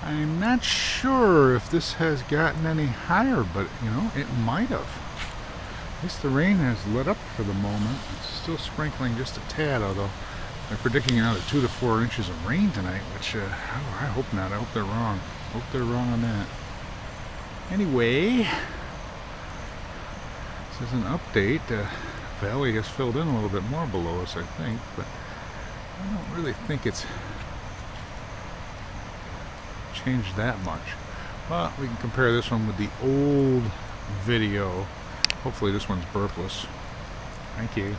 I'm not sure if this has gotten any higher, but you know, it might have. At least the rain has let up for the moment. It's still sprinkling just a tad, although they're predicting another 2 to 4 inches of rain tonight, which I hope not. I hope they're wrong. Hope they're wrong on that. Anyway, this is an update. Valley has filled in a little bit more below us, I think, but I don't really think it's changed that much. Well, we can compare this one with the old video. Hopefully this one's burpless. Thank you.